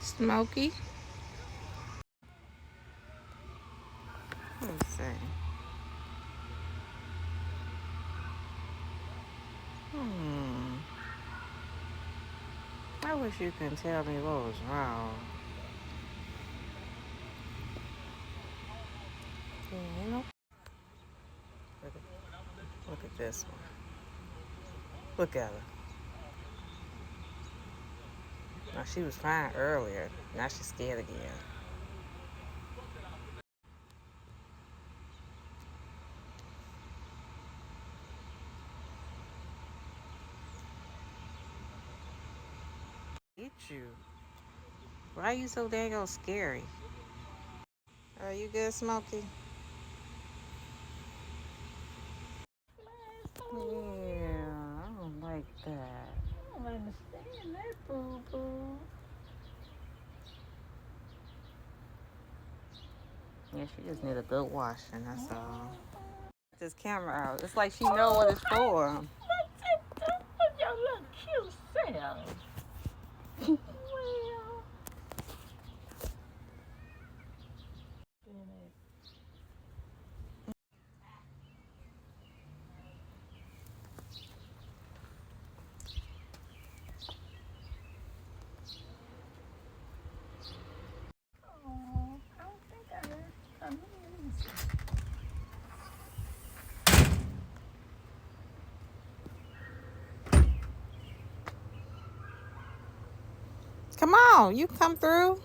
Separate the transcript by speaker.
Speaker 1: Smokey. Let's see. I wish you could tell me what was wrong. You know? Look at this one. Look at her. Now she was fine earlier. Now she's scared again. Get you. Why are you so dang scary? Are you good, Smokey? Yeah, I don't like that. I don't understand that, boo-boo. Yeah, she just need a good washing, that's all. This camera out. It's like she know what it's for.
Speaker 2: Look your little cute self. Well, I don't think I heard come in.
Speaker 1: Come on, you come through.